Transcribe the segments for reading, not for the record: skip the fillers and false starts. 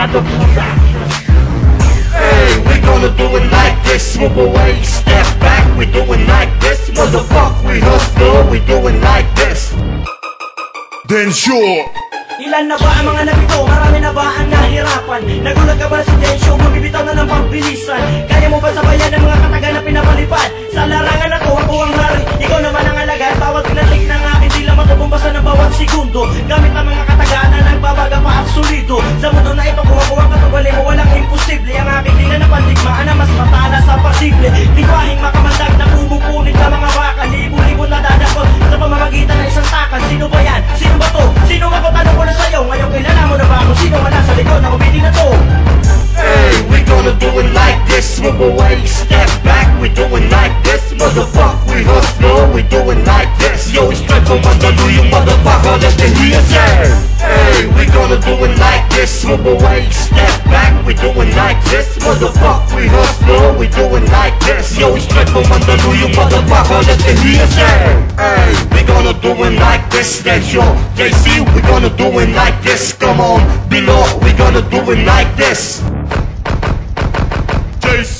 motherfucker. Hey, we gonna do it like this. Move away, step back, we doing like this. Motherfucker, we hustle, we doing like this. Then sure. Ilan na ba ang mga nabito? Marami na ba ang nahirapan? Nagulat ka ba sa densyo? Magbibitaw na ng pagbilisan. Kaya mo ba sabayan ng mga kataga na pinapalipad? Sa larangan na to, ako ang hari, ikaw naman ang alaga. Tawag pinatik ng akin, di lang matubumbasa ng bawat segundo. Gamit ang mga kataga na nagbabaga pa at solido. Sa mundo na ito, kung ako ang katugali mo, walang imposible. Ang aking tingnan na pandigmaan na mas matala sa partible. Lingwaheng makamandag na bumupunit na mga baka. Libo-libo na dadakot sa pamamagitan ng isang takal. Sino ba yan? Sino ba to? Sino ba to? Tanong ko na sa'yo. Ngayon kilala mo na ba kung sino wala sa likod na umili na to? Hey, we gonna do it like this. Move away, step back, we doing like this. Motherfucker, we hustle, we doing like this. Yo, it's straight from Mandaluyong, yung motherfucker, let the hear say. Hey, we gonna do it like this. Move away, step back, we doing like this. Motherfucker, we hustle, we doing like this. Yo, it's straight from Mandaluyong, yung motherfucker, let the hear say. Hey, we gonna do it like this. That's your JC, we gonna do it like this. Come on, below, we gonna do it like this.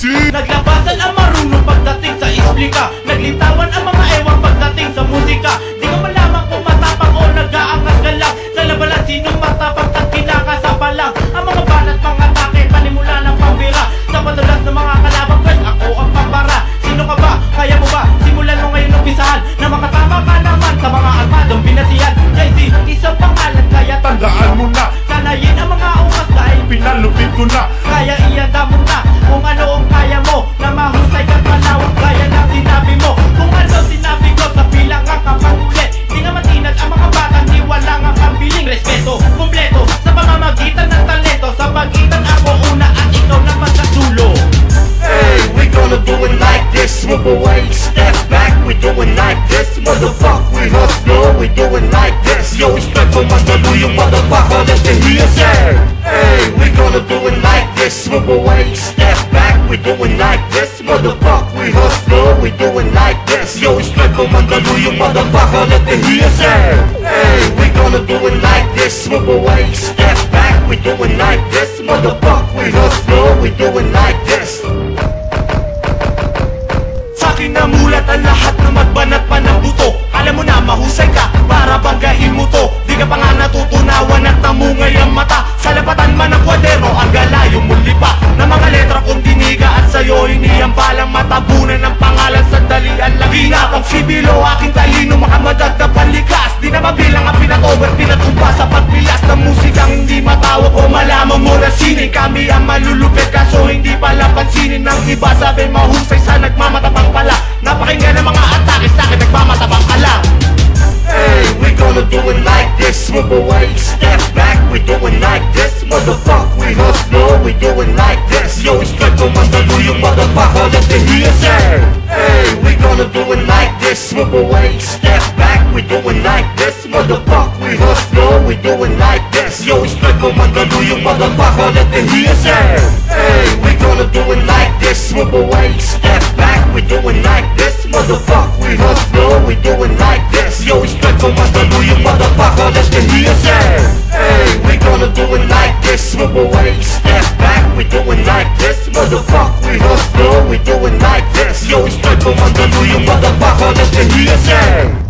Naglabasan ang marunong pagdating sa isplika. Naglitawan ang mga ewang pagdating sa musika. Di ko malaman kung matapang o nag-aangas ka lang. Sa labalan sinong matapang at kinakasapa lang. Ang mga banat, mga take, panimula ng pambira. Sa padulas ng mga kalabang pwes, ako ang pambara. Sino ka ba? Kaya mo ba? Simulan mo ngayon umpisahan na makatama ka naman sa mga armadong binasihan. JC, isang pangalan kaya tandaan mo na. Sanayin ang mga umas dahil pinalupit ko na. Kaya ianda mo na kung ano ang kaya mo, na mahusay ka't malawak gaya ng sinabi mo. Kung ano sinabi ko sa bilang ang kapangulit, di nga matinag ang mga bata, ni wala nga pambiling respeto. Kompleto sa pamamagitan ng talento, sa pagitan ako una at ikaw naman sa dulo. Hey, we gonna do it like this. Move away, step back, we doing like this. Motherfucker, we hustle, we doing like this. Yo, it's straight from Mandaluyong, yung motherfucker, let the hear say. Hey, we gonna do it like this. Move away, step back, we doing like this. Motherfucker, we hustle, we doing like this. Yo, it's straight from Mandaluyong, yung motherfucker, let the hear say. Hey, we gonna do it like this. Move away, step back, we doing like this. Motherfucker, we hustle, we doing like this. Sa'kin namulat ang lahat na magbanat pa ng buto. Alam mo na mahusay ka para banggahin mo to. Di ka pa nga natutunawan at namungay ang mata. Sa lapatan man ng kwadero, ang galayo muli pa na mga letra kong diniga at sa'yo hiniyang palang matabunan ng pangalan. Sandalian lang ginapang sibilo, aking talino makamadagdag panlikas. Di na mabilang ang pinatover, pinatumpa sa pagbilas ng musikang hindi matawag o malaman mo na sining. Kami ang malulupit kaso hindi pala pansinin ng iba. Sabi mahusay sa nagmamatabang pala. Napakinggan ng mga atake sa'kin nagmamatabang ka lang. Hey, we gonna do it like this. Move away, step back, we doing like this. Motherfucker, we hustle, we doing like this. Yo, it's straight from Mandaluyong, yung motherfucker, let the hear say. Hey, we gonna do it like this. Move away, step back, we doing like this. Motherfucker, we hustle, we doing like this. Yo, it's straight from Mandaluyong, yung motherfucker, let the hear say. Hey, we gonna do it like this. Move away, step back, we doing like this. Motherfucker, we hustle, we doing like this. Yo, it's straight from Mandaluyong, yung motherfucker, let the hear say. Hey, we gonna do it like this. Move away, step back, we doing like this. Motherfucker, we hustle, we doing like this. Yo, it's straight from Mandaluyong, yung motherfucker, let the hear say.